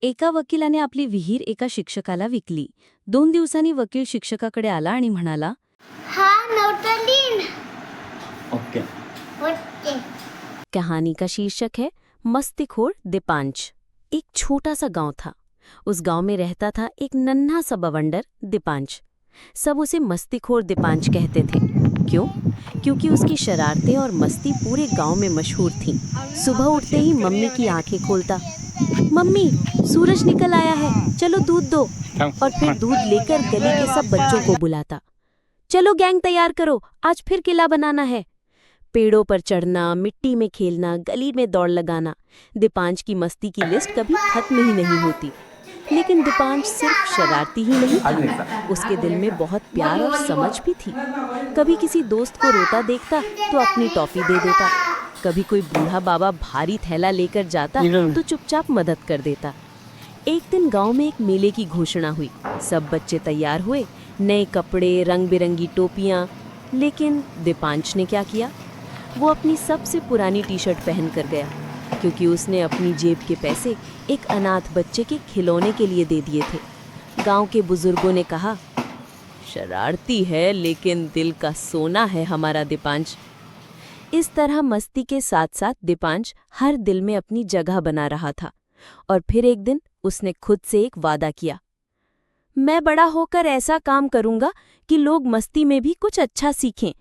एका वकिलाने आपली विहीर एका शिक्षकाला विकली. 2 दिवसांनी वकील शिक्षकाकडे आला आणि म्हणाला, हाँ नोटलीन। ओके. ओके। कहानी का शीर्षक है मस्तीखोर दीपांश. एक छोटा सा गांव था. उस गांव में रहता था एक नन्हा सा बवंडर दीपांश. सब उसे मस्तीखोर दीपांश कहते थे. क्यों? क्योंकि उसकी शरारतें और मस्ती पूरे गांव में मशहूर थीं. सुबह उठते ही मम्मी की आंखें खोलता, मम्मी सूरज निकल आया है, चलो दूध दो. और फिर दूध लेकर गली के सब बच्चों को बुलाता, चलो गैंग तैयार करो, आज फिर किला बनाना है. पेड़ों पर चढ़ना, मिट्टी में खेलना, गली में दौड़ लगाना. दीपांश की मस्ती की लिस्ट कभी खत्म ही नहीं होती. लेकिन दीपांश सिर्फ शरारती ही नहीं था, उसके दिल में बहुत प्यार और समझ भी थी. कभी किसी दोस्त को रोता देखता तो अपनी टॉफी दे देता. कभी कोई बूढ़ा बाबा भारी थैला लेकर जाता तो चुपचाप मदद कर देता. एक दिन गांव में एक मेले की घोषणा हुई. सब बच्चे तैयार हुए, नए कपड़े, रंग बिरंगी टोपियां. लेकिन दीपांश ने क्या किया? वो अपनी सबसे पुरानी टी-शर्ट पहन कर गया, क्योंकि उसने अपनी जेब के पैसे एक अनाथ बच्चे के खिलौने के लिए दे दिए थे. गांव के बुजुर्गों ने कहा, शरारती है लेकिन दिल का सोना है हमारा दीपांश. इस तरह मस्ती के साथ साथ दीपांश हर दिल में अपनी जगह बना रहा था. और फिर एक दिन उसने खुद से एक वादा किया, मैं बड़ा होकर ऐसा काम करूंगा कि लोग मस्ती में भी कुछ अच्छा सीखें.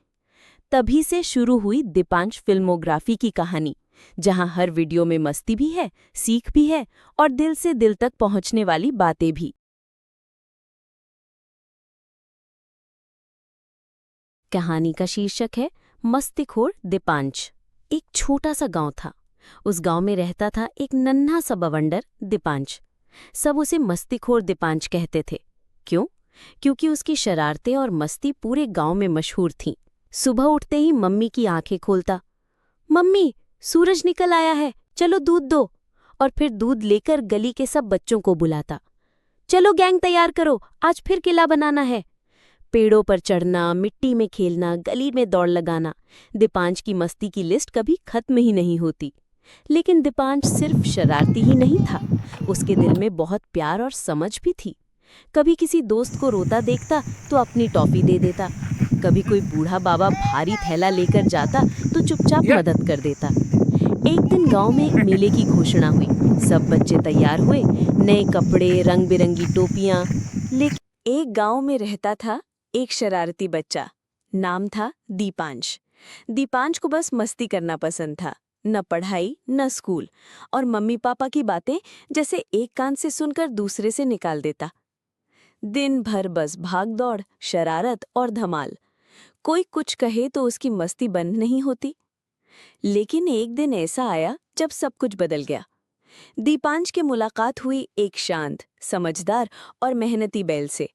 तभी से शुरू हुई दीपांश फिल्मोग्राफी की कहानी, जहां हर वीडियो में मस्ती भी है, सीख भी है और दिल से दिल तक पहुंचने वाली बातें भी. कहानी का शीर्षक है मस्तीखोर दीपांश. एक छोटा सा गांव था. उस गांव में रहता था एक नन्हा सा बवंडर दीपांश. सब उसे मस्तीखोर दीपांश कहते थे. क्यों? क्योंकि उसकी शरारतें और मस्ती पूरे गांव में मशहूर थीं. सुबह उठते ही मम्मी की आंखें खोलता, मम्मी सूरज निकल आया है, चलो दूध दो. और फिर दूध लेकर गली के सब बच्चों को बुलाता, चलो गैंग तैयार करो, आज फिर किला बनाना है. पेड़ों पर चढ़ना, मिट्टी में खेलना, गली में दौड़ लगाना. दीपांश की मस्ती की लिस्ट कभी खत्म ही नहीं होती. लेकिन दीपांश सिर्फ शरारती ही नहीं था, उसके दिल में बहुत प्यार और समझ भी थी. कभी किसी दोस्त को रोता देखता तो अपनी टॉफी दे देता. कभी कोई बूढ़ा बाबा भारी थैला लेकर जाता तो चुपचाप मदद कर देता. एक दिन गांव में एक मेले की घोषणा हुई. सब बच्चे तैयार हुए, नए कपड़े, रंग बिरंगी टोपियां. लेकिन एक गांव में रहता था एक शरारती बच्चा. नाम था दीपांश. दीपांश को बस मस्ती करना पसंद था, न पढ़ाई न स्कूल. और मम्मी पापा की बातें जैसे एक कान से सुनकर दूसरे से निकाल देता. दिन भर बस भाग दौड़, शरारत और धमाल. कोई कुछ कहे तो उसकी मस्ती बंद नहीं होती. लेकिन एक दिन ऐसा आया जब सब कुछ बदल गया. दीपांश की मुलाकात हुई एक शांत, समझदार और मेहनती बैल से.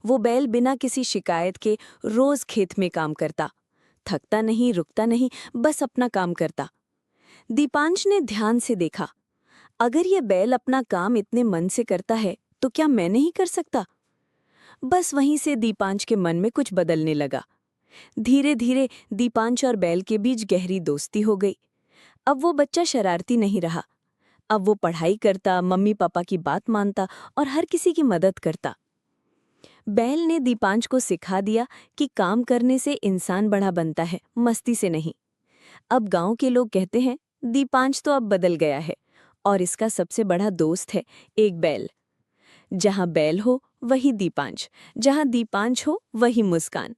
वो बैल बिना किसी शिकायत के रोज खेत में काम करता. थकता नहीं, रुकता नहीं, बस अपना काम करता. दीपांश ने ध्यान से देखा, अगर ये बैल अपना काम इतने मन से करता है तो क्या मैं नहीं कर सकता? बस वहीं से दीपांश के मन में कुछ बदलने लगा. धीरे धीरे दीपांश और बैल के बीच गहरी दोस्ती हो गई. अब वो बच्चा शरारती नहीं रहा. अब वो पढ़ाई करता, मम्मी पापा की बात मानता और हर किसी की मदद करता. बैल ने दीपांश को सिखा दिया कि काम करने से इंसान बड़ा बनता है, मस्ती से नहीं. अब गांव के लोग कहते हैं दीपांश तो अब बदल गया है और इसका सबसे बड़ा दोस्त है एक बैल. जहां बैल हो वही दीपांश, जहां दीपांश हो वही मुस्कान.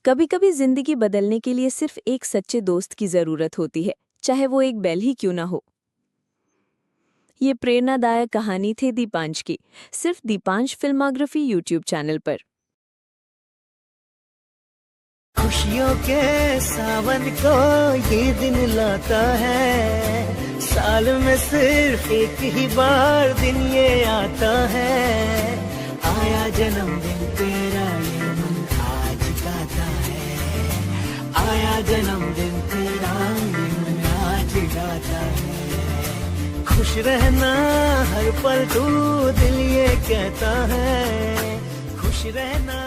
कभी कभी जिंदगी बदलने के लिए सिर्फ एक सच्चे दोस्त की जरूरत होती है, चाहे वो एक बैल ही क्यों ना हो. ये प्रेरणादायक कहानी थी दीपांश की, सिर्फ दीपांश फिल्मोग्राफी यूट्यूब चैनल पर. खुशियों के सावन को ये दिन लाता है, साल में सिर्फ एक ही बार दिन ये आता है. आया जन्मदिन तेरा ये मन आज गाता है, आया जन्मदिन तेरा ये मन आज गाता है. खुश रहना हर पल तू दिल ये कहता है, खुश रहना.